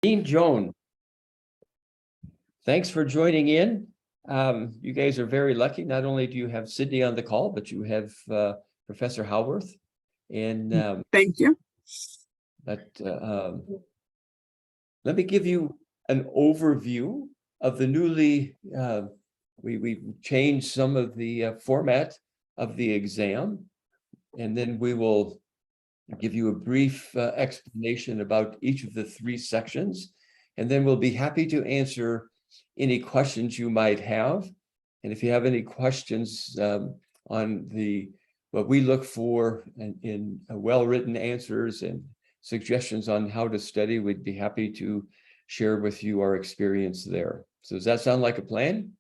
Dean Joan, thanks for joining in. You guys are very lucky. Not only do you have Sydney on the call, but you have Professor Howarth. And thank you. Let me give you an overview of the newly, we changed some of the format of the exam, and then we will give you a brief explanation about each of the three sections, and then we'll be happy to answer any questions you might have. And if you have any questions on what we look for in well-written answers and suggestions on how to study, we'd be happy to share with you our experience there. So does that sound like a plan?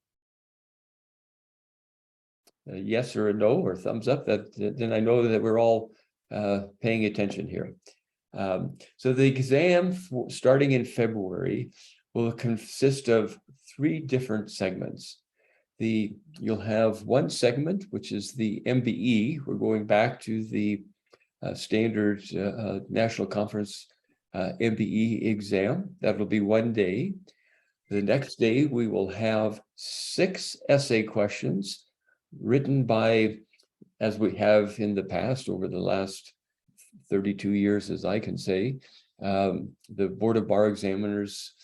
A yes or a no or thumbs up, then I know that we're all paying attention here. So the exam starting in February will consist of three different segments. You'll have one segment, which is the MBE. We're going back to the standard National Conference MBE exam. That will be one day. The next day, we will have 6 essay questions written by, as we have in the past over the last 32 years, as I can say. The Board of Bar Examiners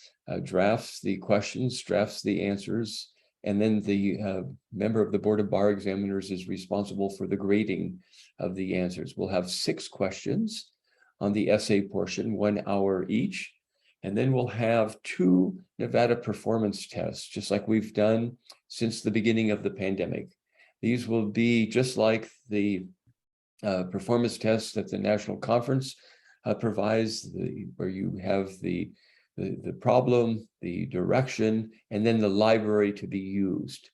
drafts the questions, drafts the answers, and then the member of the Board of Bar Examiners is responsible for the grading of the answers. We'll have 6 questions on the essay portion, 1 hour each, and then we'll have 2 Nevada performance tests, just like we've done since the beginning of the pandemic. These will be just like the performance tests that the National Conference provides, where you have the problem, the direction, and then the library to be used.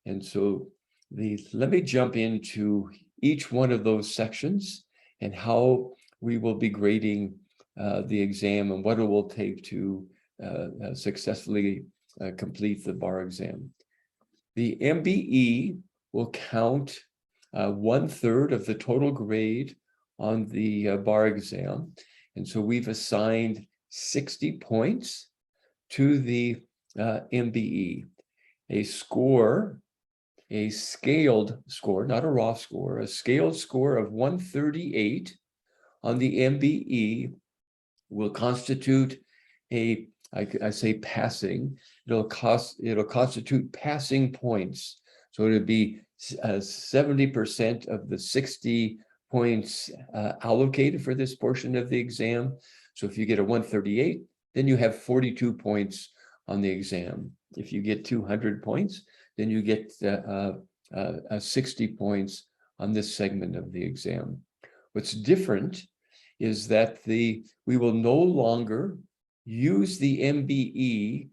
And so let me jump into each one of those sections and how we will be grading the exam and what it will take to successfully complete the bar exam. The MBE will count 1/3 of the total grade on the bar exam. And so we've assigned 60 points to the MBE. A score, a scaled score, not a raw score, a scaled score of 138 on the MBE will constitute I say passing, it'll constitute passing points. So it'll be 70% of the 60 points allocated for this portion of the exam. So if you get a 138, then you have 42 points on the exam. If you get 200 points, then you get 60 points on this segment of the exam. What's different is that we will no longer use the MBE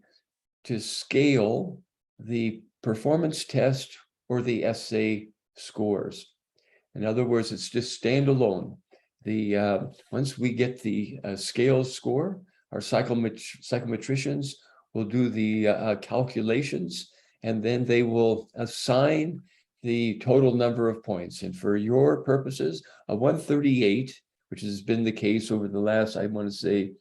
to scale the performance test or the essay scores. In other words, it's just standalone. Once we get the scale score, our psychometricians will do the calculations, and then they will assign the total number of points. And for your purposes, a 138, which has been the case over the last, I want to say,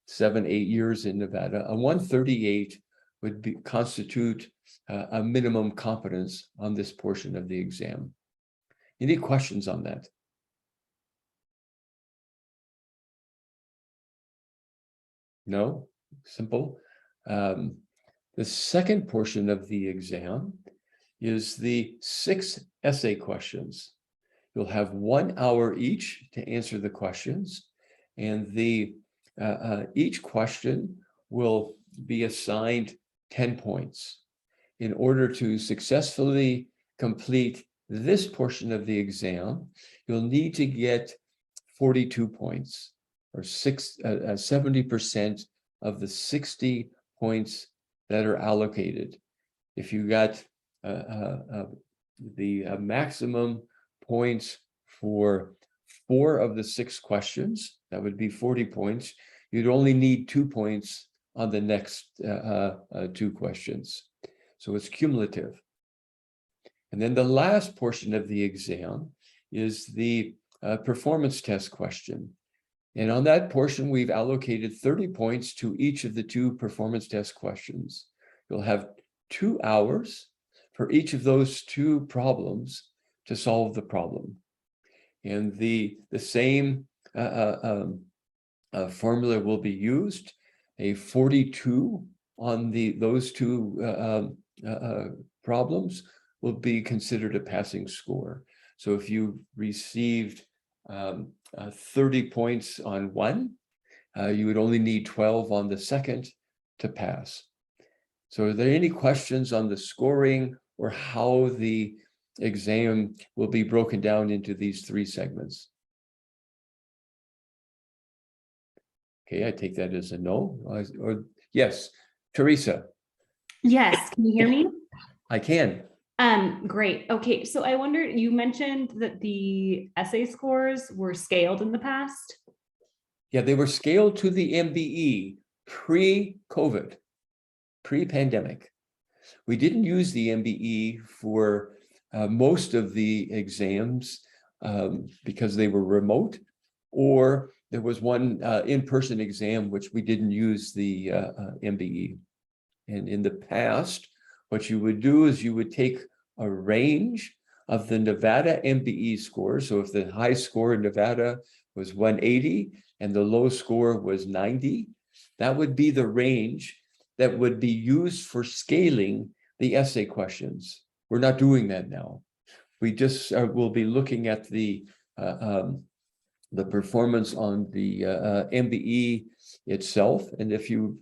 7-8 years in Nevada, a 138 would constitute a minimum competence on this portion of the exam. Any questions on that? No? Simple. The second portion of the exam is the 6 essay questions. You'll have 1 hour each to answer the questions, and each question will be assigned 10 points. In order to successfully complete this portion of the exam, you'll need to get 42 points, or 70% of the 60 points that are allocated. If you got the maximum points for 4 of the 6 questions, that would be 40 points. You'd only need 2 points on the next 2 questions. So it's cumulative. And then the last portion of the exam is the performance test question. And on that portion, we've allocated 30 points to each of the 2 performance test questions. You'll have 2 hours for each of those 2 problems to solve the problem. And the same formula will be used. A 42 on those 2 problems will be considered a passing score. So if you received 30 points on one, you would only need 12 on the second to pass. So are there any questions on the scoring or how the exam will be broken down into these 3 segments? Okay, I take that as a no. Or yes, Teresa. Yes, can you hear me? I can. Great. Okay, so I wondered, you mentioned that the essay scores were scaled in the past. Yeah, they were scaled to the MBE pre-COVID, pre-pandemic. We didn't use the MBE for most of the exams because they were remote, or there was one in-person exam which we didn't use the MBE. And in the past, what you would do is you would take a range of the Nevada MBE score. So if the high score in Nevada was 180 and the low score was 90, that would be the range that would be used for scaling the essay questions. We're not doing that now. We just will be looking at the performance on the MBE itself. And if you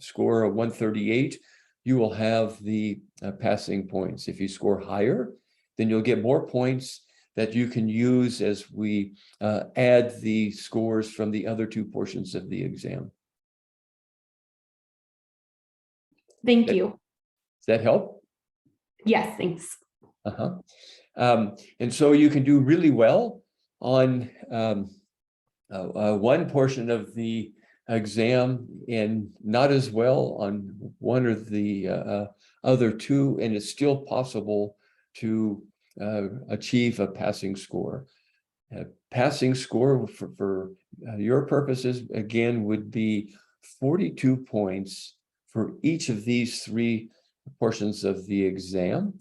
score a 138, you will have the passing points. If you score higher, then you'll get more points that you can use as we add the scores from the other 2 portions of the exam. Thank you. Does that help? Yes, thanks. And so you can do really well on one portion of the exam and not as well on one or the other 2, and it's still possible to achieve a passing score. Passing score for your purposes, again, would be 42 points for each of these 3 portions of the exam,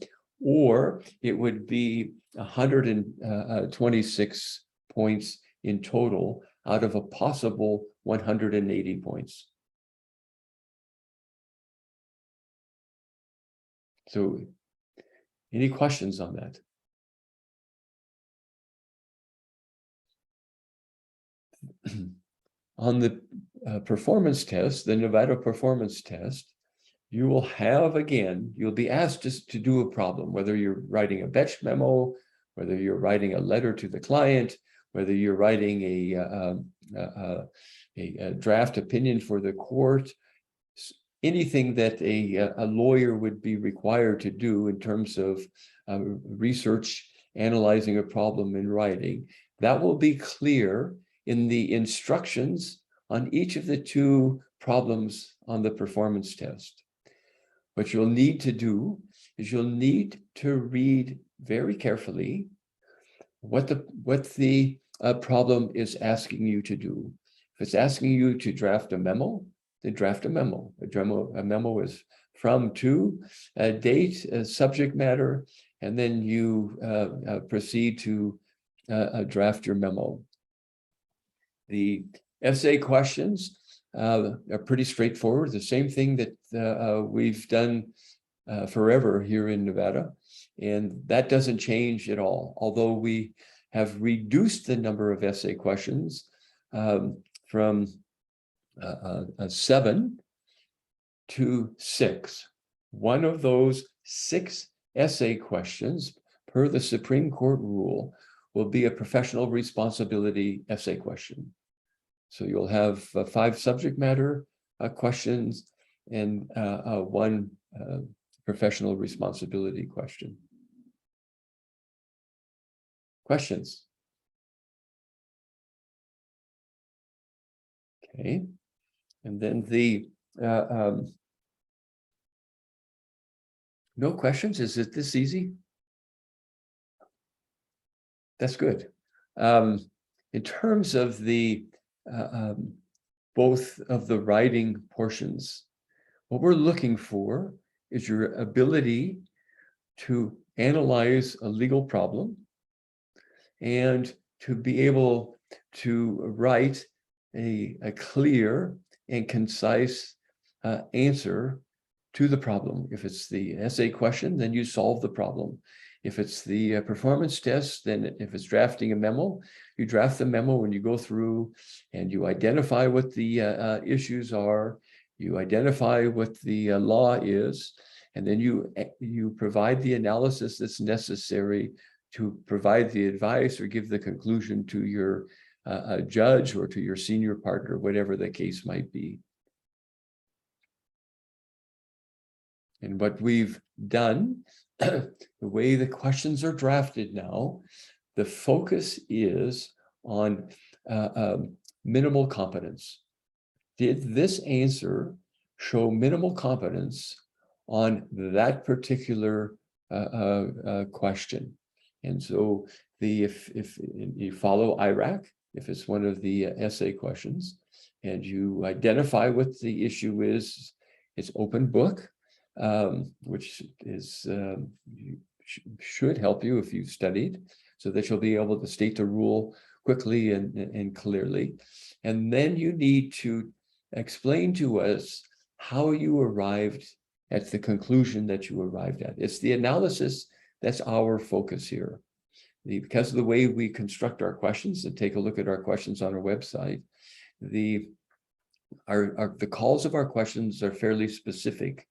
or it would be 126 points in total out of a possible 180 points. So any questions on that? On the performance test, the Nevada performance test, you will have, again, you'll be asked just to do a problem, whether you're writing a bench memo, whether you're writing a letter to the client, whether you're writing a draft opinion for the court, anything that a lawyer would be required to do in terms of research, analyzing a problem in writing, that will be clear in the instructions on each of the 2 problems on the performance test. What you'll need to do is you'll need to read very carefully what the problem is asking you to do. If it's asking you to draft a memo, then draft a memo. A memo is from, to, date, subject matter, and then you proceed to draft your memo. The essay questions are pretty straightforward, the same thing that we've done forever here in Nevada, and that doesn't change at all, although we have reduced the number of essay questions from 7 to 6. One of those 6 essay questions, per the Supreme Court rule, will be a professional responsibility essay question. So you'll have 5 subject matter questions and 1 professional responsibility question. Questions? Okay, and then the no questions. Is it this easy? That's good. In terms of the both of the writing portions. What we're looking for is your ability to analyze a legal problem and to be able to write a clear and concise answer to the problem. If it's the essay question, then you solve the problem. If it's the performance test, then if it's drafting a memo, you draft the memo and you go through and you identify what the issues are, you identify what the law is, and then you provide the analysis that's necessary to provide the advice or give the conclusion to your judge or to your senior partner, whatever the case might be. And what we've done, the way the questions are drafted now, the focus is on minimal competence. Did this answer show minimal competence on that particular question? And so if you follow IRAC, if it's one of the essay questions, and you identify what the issue is, it's open book, which is should help you if you've studied, so that you'll be able to state the rule quickly and clearly. And then you need to explain to us how you arrived at the conclusion that you arrived at. It's the analysis that's our focus here. Because of the way we construct our questions, and take a look at our questions on our website, the calls of our questions are fairly specific.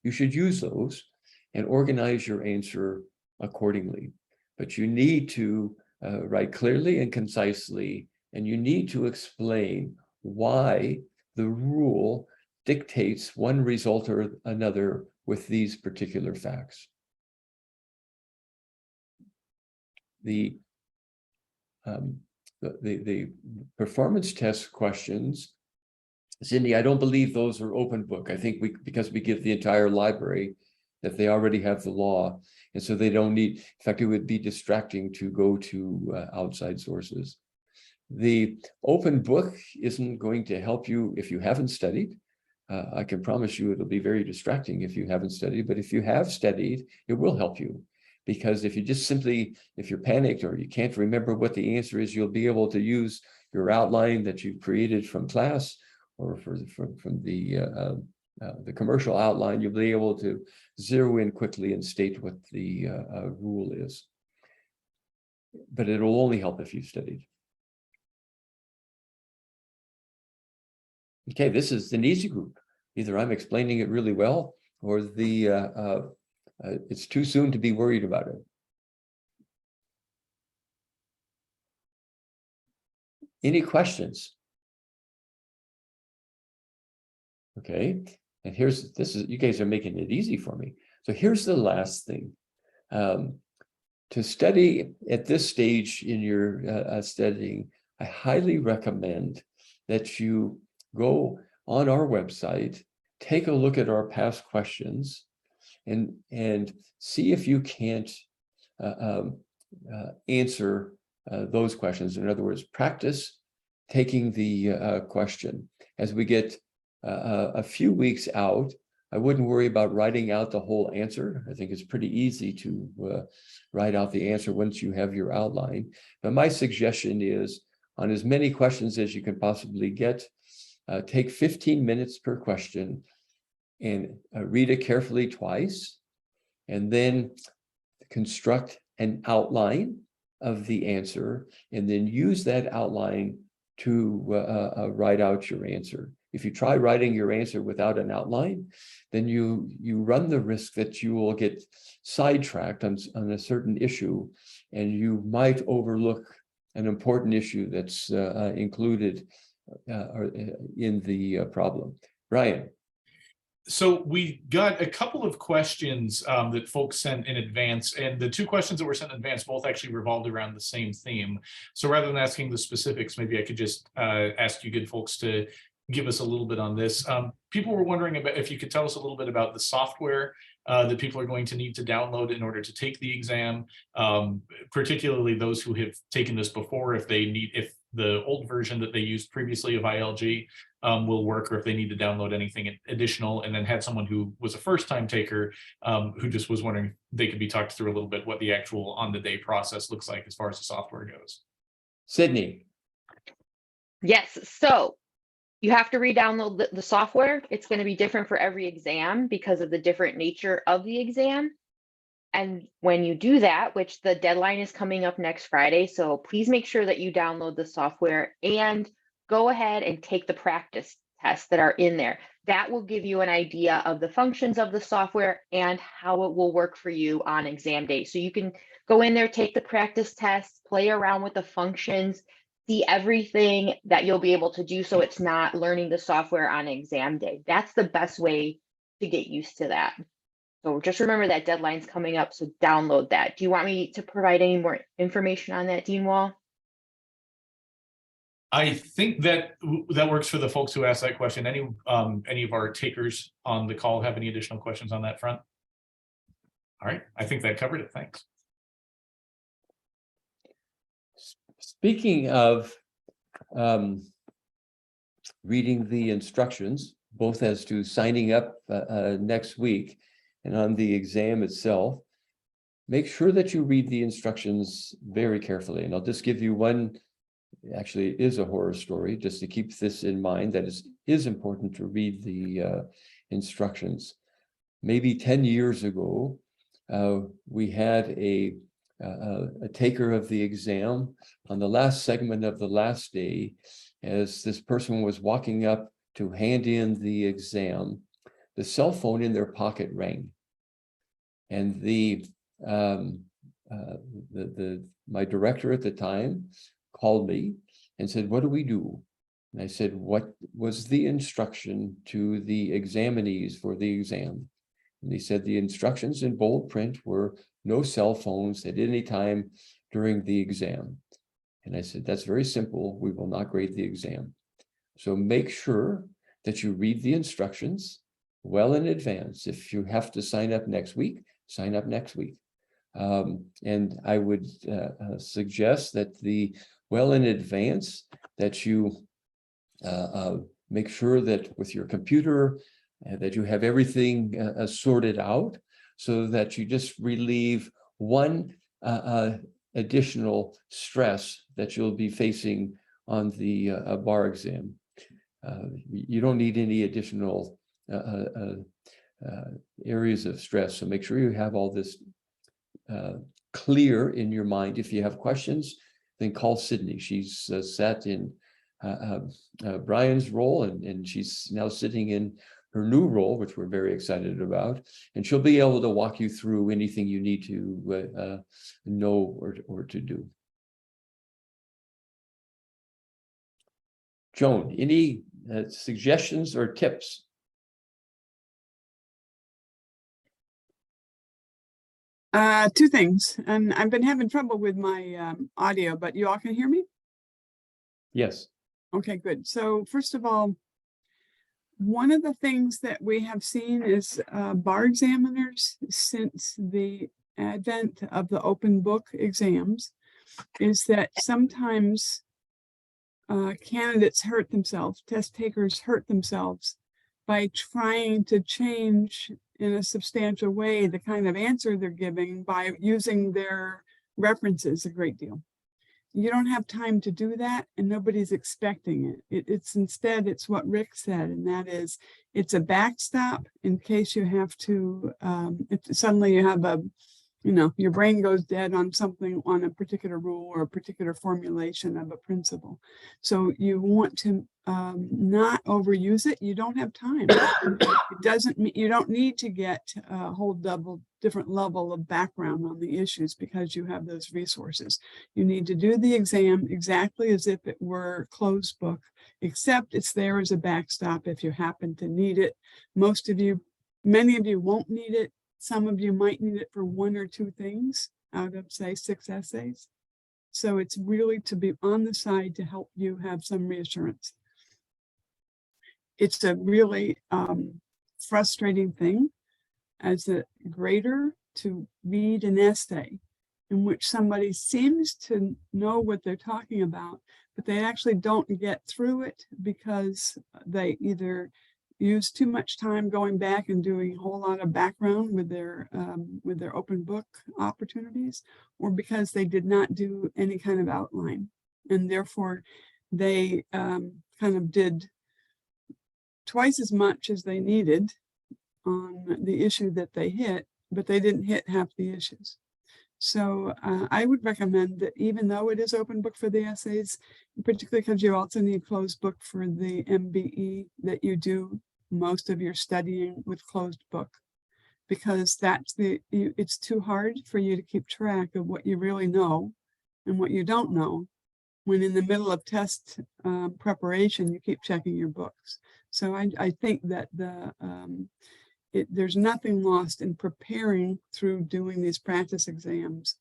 You should use those and organize your answer accordingly. But you need to write clearly and concisely, and you need to explain why the rule dictates one result or another with these particular facts. The performance test questions, Cindy, I don't believe those are open book. I think because we give the entire library, that they already have the law, and so they don't need, in fact, it would be distracting to go to outside sources. The open book isn't going to help you if you haven't studied. I can promise you it'll be very distracting if you haven't studied, but if you have studied, it will help you. Because if you just simply, if you're panicked or you can't remember what the answer is, you'll be able to use your outline that you've created from class or from the commercial outline. You'll be able to zero in quickly and state what the rule is. But it'll only help if you've studied. Okay, this is an easy group. Either I'm explaining it really well, or it's too soon to be worried about it. Any questions? Okay, and you guys are making it easy for me. So here's the last thing. To study at this stage in your studying, I highly recommend that you go on our website, take a look at our past questions, and see if you can't answer those questions. In other words, practice taking the question. As we get a few weeks out, I wouldn't worry about writing out the whole answer. I think it's pretty easy to write out the answer once you have your outline. But my suggestion is, on as many questions as you can possibly get, take 15 minutes per question and read it carefully twice, and then construct an outline of the answer, and then use that outline to write out your answer. If you try writing your answer without an outline, then you run the risk that you will get sidetracked on a certain issue, and you might overlook an important issue that's included in the problem. Brian. So we got a couple of questions that folks sent in advance, and the two questions that were sent in advance both actually revolved around the same theme. So rather than asking the specifics, maybe I could just ask you good folks to give us a little bit on this. People were wondering about if you could tell us a little bit about the software that people are going to need to download in order to take the exam, particularly those who have taken this before, if the old version that they used previously of ILG will work, or if they need to download anything additional. And then had someone who was a first-time taker who just was wondering if they could be talked through a little bit what the actual on-the-day process looks like as far as the software goes. Sydney. Yes, so you have to re-download the software. It's going to be different for every exam because of the different nature of the exam. And when you do that, which the deadline is coming up next Friday, so please make sure that you download the software and go ahead and take the practice tests that are in there. That will give you an idea of the functions of the software and how it will work for you on exam day. So you can go in there, take the practice tests, play around with the functions, see everything that you'll be able to do, so it's not learning the software on exam day. That's the best way to get used to that. So just remember that deadline's coming up, so download that. Do you want me to provide any more information on that, Dean Wall? I think that works for the folks who asked that question. Any of our takers on the call have any additional questions on that front? All right, I think that covered it. Thanks. Speaking of reading the instructions, both as to signing up next week and on the exam itself, make sure that you read the instructions very carefully. And I'll just give you one, actually it is a horror story, just to keep this in mind, that is important to read the instructions. Maybe 10 years ago, we had a taker of the exam on the last segment of the last day. As this person was walking up to hand in the exam, the cell phone in their pocket rang, and my director at the time called me and said, "What do we do?" And I said, "What was the instruction to the examinees for the exam?" And he said the instructions in bold print were no cell phones at any time during the exam. And I said, "That's very simple. We will not grade the exam." So make sure that you read the instructions well in advance. If you have to sign up next week, sign up next week. And I would suggest that well in advance that you make sure that with your computer that you have everything sorted out, so that you just relieve one additional stress that you'll be facing on the bar exam. You don't need any additional areas of stress, so make sure you have all this clear in your mind. If you have questions, then call Sydney. She's sat in Brian's role, and she's now sitting in her new role, which we're very excited about, and she'll be able to walk you through anything you need to know or to do. Joan, any suggestions or tips? Two things, and I've been having trouble with my audio, but you all can hear me? Yes. Okay, good. So first of all, one of the things that we have seen is bar examiners since the advent of the open book exams is that sometimes candidates hurt themselves, test takers hurt themselves by trying to change in a substantial way the kind of answer they're giving by using their references a great deal. You don't have time to do that, and nobody's expecting it. It's instead, it's what Rick said, and that is, it's a backstop in case you have to, if suddenly you have your brain goes dead on something, on a particular rule or a particular formulation of a principle. So you want to not overuse it. You don't have time. It doesn't mean you don't need to get a whole different level of background on the issues because you have those resources. You need to do the exam exactly as if it were closed book, except it's there as a backstop if you happen to need it. Many of you won't need it. Some of you might need it for one or two things out of, say, 6 essays. So it's really to be on the side to help you have some reassurance. It's a really frustrating thing as a grader to read an essay in which somebody seems to know what they're talking about, but they actually don't get through it because they either use too much time going back and doing a whole lot of background with their open book opportunities, or because they did not do any kind of outline, and therefore they kind of did twice as much as they needed on the issue that they hit, but they didn't hit half the issues. So I would recommend that even though it is open book for the essays, particularly because you also need closed book for the MBE, that you do most of your studying with closed book, because it's too hard for you to keep track of what you really know and what you don't know when in the middle of test preparation you keep checking your books. So I think that there's nothing lost in preparing through doing these practice exams,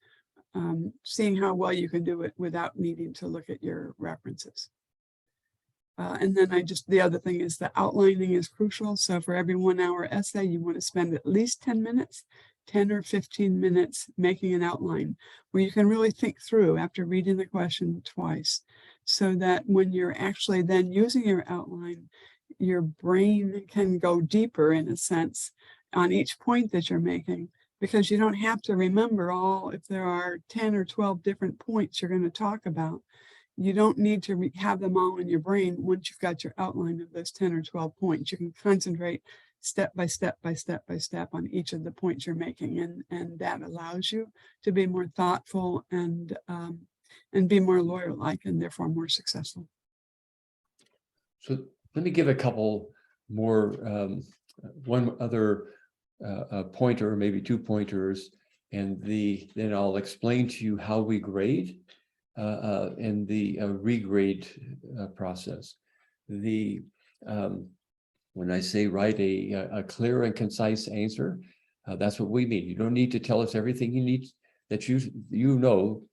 seeing how well you can do it without needing to look at your references. And then the other thing is the outlining is crucial. So for every 1 hour essay, you want to spend at least 10 minutes, 10 or 15 minutes making an outline where you can really think through after reading the question twice, so that when you're actually then using your outline, your brain can go deeper in a sense on each point that you're making, because you don't have to remember if there are 10 or 12 different points you're going to talk about. You don't need to have them all in your brain. Once you've got your outline of those 10 or 12 points, you can concentrate step by step by step by step on each of the points you're making. And that allows you to be more thoughtful and be more lawyer-like, and therefore more successful. So let me give a couple more, one other pointer, maybe 2 pointers, and then I'll explain to you how we grade and the regrade process. When I say write a clear and concise answer, that's what we mean. You don't need to tell us everything you need that you know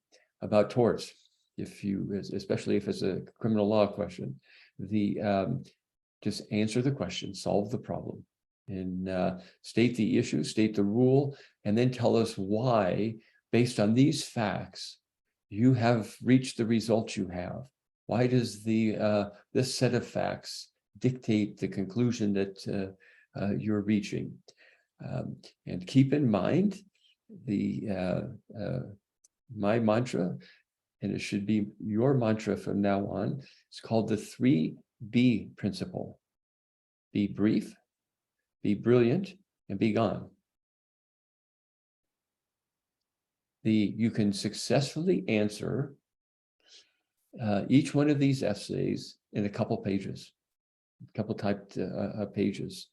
about torts, especially if it's a criminal law question. Just answer the question, solve the problem, and state the issue, state the rule, and then tell us why, based on these facts, you have reached the results you have. Why does this set of facts dictate the conclusion that you're reaching? And keep in mind my mantra, and it should be your mantra from now on. It's called the 3B principle: be brief, be brilliant, and be gone. You can successfully answer each one of these essays in a couple pages, typed pages.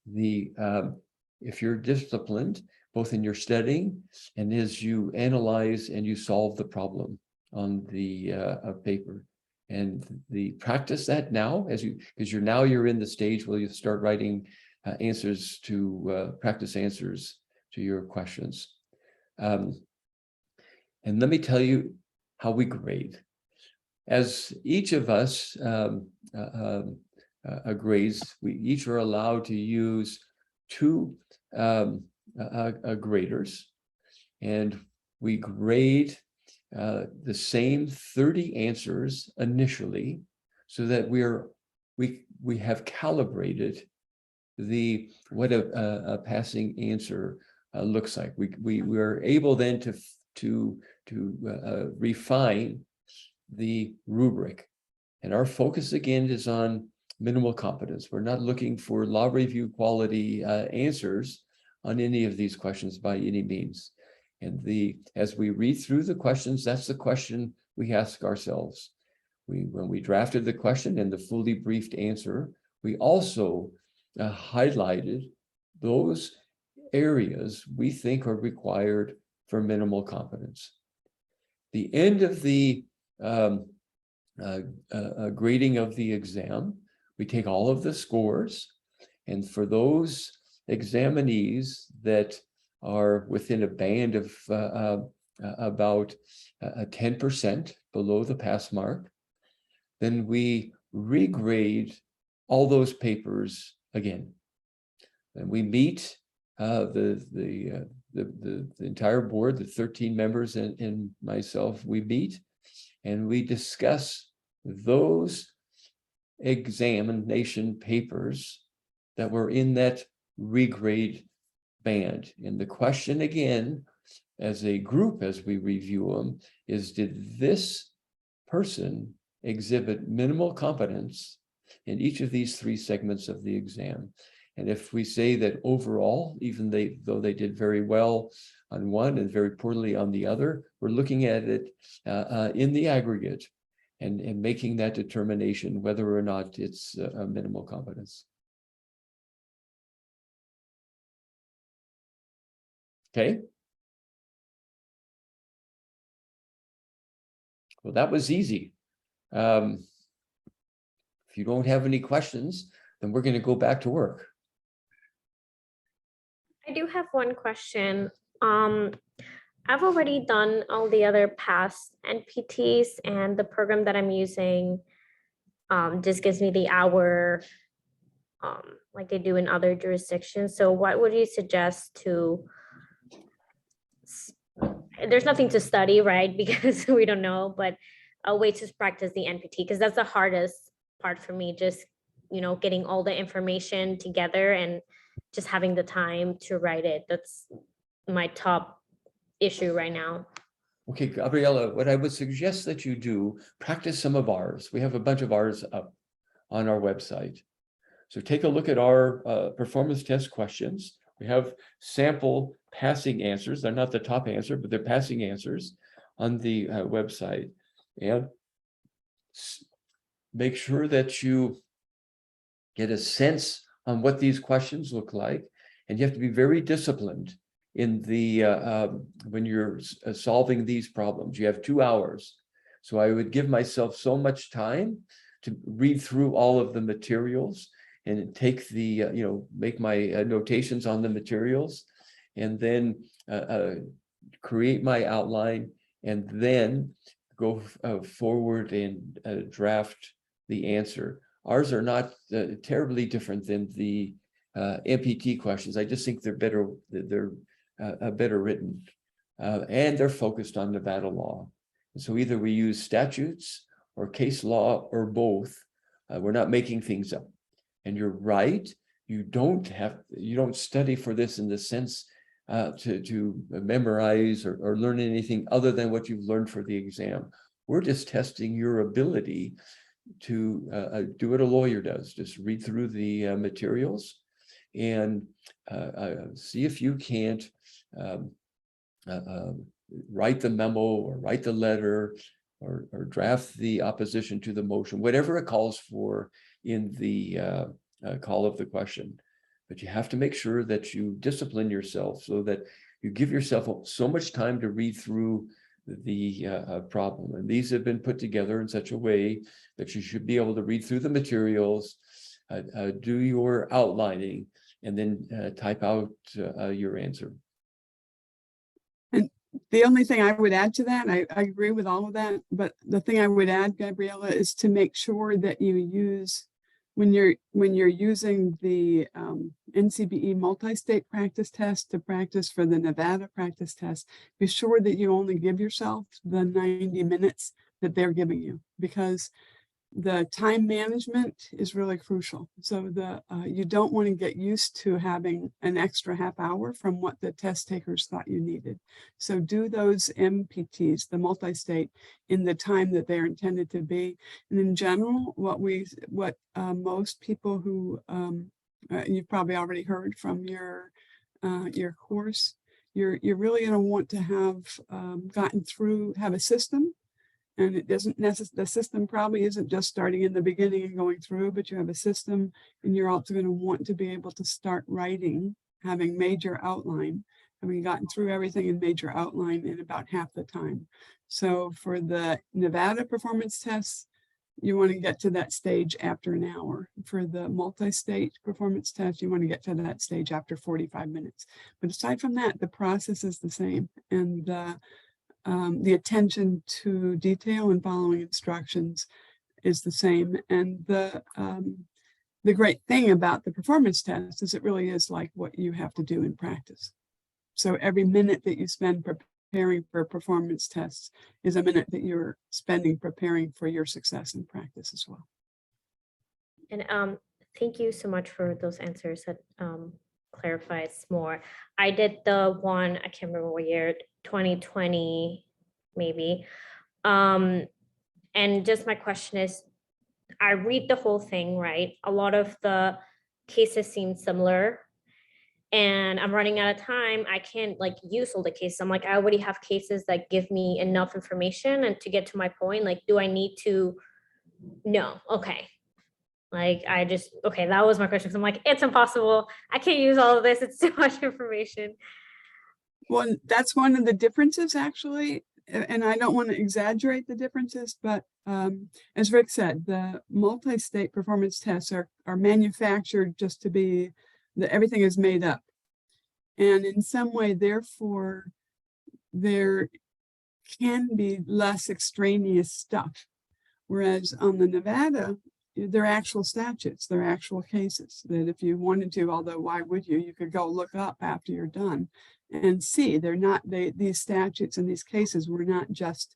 If you're disciplined, both in your studying and as you analyze and you solve the on the paper, and practice that now because you're in the stage where you start writing answers to practice answers to your questions. And let me tell you how we grade. As each of us grades, we each are allowed to use 2 graders, and we grade the same 30 answers initially, so that we have calibrated what a passing answer looks like. We are able then to refine the rubric, and our focus again is on minimal competence. We're not looking for law review quality answers on any of these questions by any means. And as we read through the questions, that's the question we ask ourselves. When we drafted the question and the fully briefed answer, we also highlighted those areas we think are required for minimal competence. The end of the grading of the exam, we take all of the scores, and for those examinees that are within a band of about 10% below the pass mark, then we regrade all those papers again. And we meet the entire board, the 13 members and myself, we meet and we discuss those examination papers that were in that regrade band. And the question again, as a group, as we review them, is did this person exhibit minimal competence in each of these three segments of the exam? And if we say that overall, even though they did very well on one and very poorly on the other, we're looking at it in the aggregate and making that determination whether or not it's a minimal competence. Okay. Well, that was easy. If you don't have any questions, then we're going to go back to work. I do have one question. I've already done all the other past NPTs, and the program that I'm using just gives me the hour like they do in other jurisdictions. So what would you suggest to, there's nothing to study, right? Because we don't know, but a way to practice the NPT, because that's the hardest part for me, just, getting all the information together and just having the time to write it. That's my top issue right now. Okay, Gabriella, what I would suggest that you do, practice some of ours. We have a bunch of ours up on our website. So take a look at our performance test questions. We have sample passing answers. They're not the top answer, but they're passing answers on the website. And make sure that you get a sense on what these questions look like. And you have to be very disciplined in the when you're solving these problems. You have 2 hours. So I would give myself so much time to read through all of the materials and take the, make my notations on the materials, and then create my outline, and then go forward and draft the answer. Ours are not terribly different than the MPT questions. I just think they're better. They're better written, and they're focused on Nevada law. And so either we use statutes or case law or both. We're not making things up. And you're right. You don't study for this in the sense to memorize or learn anything other than what you've learned for the exam. We're just testing your ability to do what a lawyer does. Just read through the materials and see if you can't write the memo or write the letter or draft the opposition to the motion, whatever it calls for in the call of the question. But you have to make sure that you discipline yourself so that you give yourself so much time to read through the problem. And these have been put together in such a way that you should be able to read through the materials, do your outlining, and then type out your answer. And the only thing I would add to that, I agree with all of that, but the thing I would add, Gabriella, is to make sure that you use, when you're using the NCBE multi-state practice test to practice for the Nevada practice test, be sure that you only give yourself the 90 minutes that they're giving you, because the time management is really crucial. So you don't want to get used to having an extra half hour from what the test takers thought you needed. So do those MPTs, the multi-state, in the time that they're intended to be. And in general, what most people who you've probably already heard from your course, you're really going to want to have gotten through, have a system. And it doesn't necessarily, the system probably isn't just starting in the beginning and going through, but you have a system, and you're also going to want to be able to start writing, having major outline, having gotten through everything in major outline in about half the time. So for the Nevada performance tests, you want to get to that stage after an hour. For the multi-state performance test, you want to get to that stage after 45 minutes. But aside from that, the process is the same. And the attention to detail and following instructions is the same. And the great thing about the performance test is it really is like what you have to do in practice. So every minute that you spend preparing for performance tests is a minute that you're spending preparing for your success in practice as well. And thank you so much for those answers that clarifies more. I did the one, I can't remember what year, 2020 maybe. And just my question is, I read the whole thing, right? A lot of the cases seem similar, and I'm running out of time. I can't like use all the cases. I'm like, I already have cases that give me enough information, and to get to my point, like, do I need to? No. Okay. Like, okay, that was my question. Cause I'm like, it's impossible. I can't use all of this. It's too much information. Well, that's one of the differences actually, and I don't want to exaggerate the differences, but as Rick said, the multi-state performance tests are manufactured just to be that everything is made up. And in some way, therefore, there can be less extraneous stuff. Whereas on the Nevada, they're actual statutes, they're actual cases that if you wanted to, although why would you, you could go look up after you're done and see they're not, these statutes and these cases were not just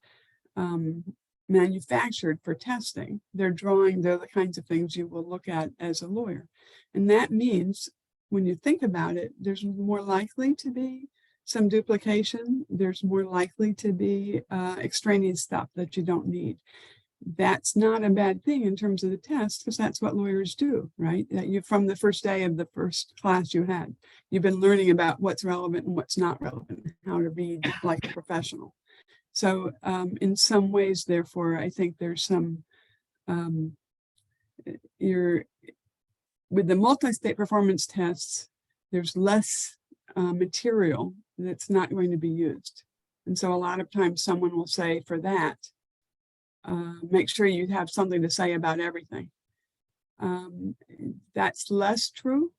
manufactured for testing. They're the kinds of things you will look at as a lawyer. And that means when you think about it, there's more likely to be some duplication. There's more likely to be extraneous stuff that you don't need. That's not a bad thing in terms of the test, because that's what lawyers do, right? That you, from the first day of the first class you had, you've been learning about what's relevant and what's not relevant, how to read like a professional. So in some ways, therefore, I think there's some, with the multi-state performance tests, there's less material that's not going to be used. And so a lot of times someone will say for that, make sure you have something to say about everything. That's less true.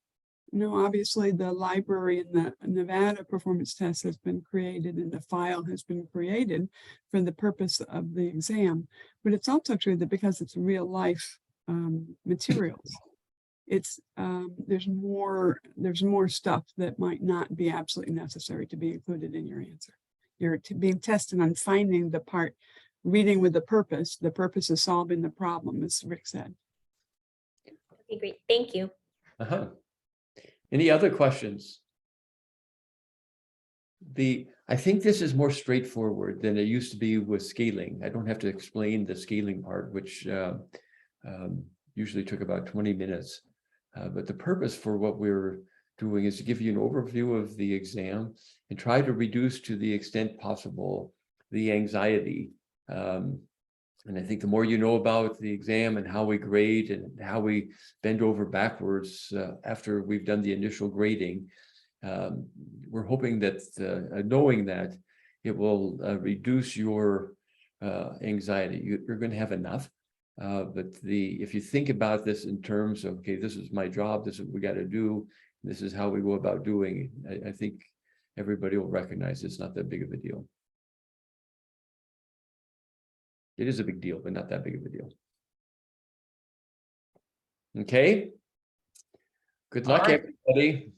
Obviously the library and the Nevada performance test has been created and the file has been created for the purpose of the exam. But it's also true that because it's real life materials, it's there's more stuff that might not be absolutely necessary to be included in your answer. You're being tested on finding the part, reading with the purpose is solving the problem, as Rick said. Okay, great. Thank you. Any other questions? I think this is more straightforward than it used to be with scaling. I don't have to explain the scaling part, which usually took about 20 minutes. But the purpose for what we're doing is to give you an overview of the exam and try to reduce to the extent possible the anxiety. And I think the more you know about the exam and how we grade and how we bend over backwards after we've done the initial grading, we're hoping that knowing that it will reduce your anxiety. You're going to have enough. But if you think about this in terms of, okay, this is my job, this is what we got to do, this is how we go about doing it, I think everybody will recognize it's not that big of a deal. It is a big deal, but not that big of a deal. Okay. Good luck, everybody.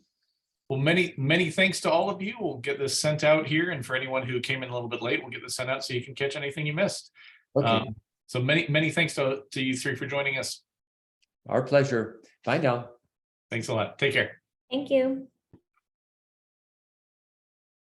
Well, many thanks to all of you. We'll get this sent out here. And for anyone who came in a little bit late, we'll get this sent out so you can catch anything you missed. Okay. So many thanks to you three for joining us. Our pleasure. Bye now. Thanks a lot. Take care. Thank you.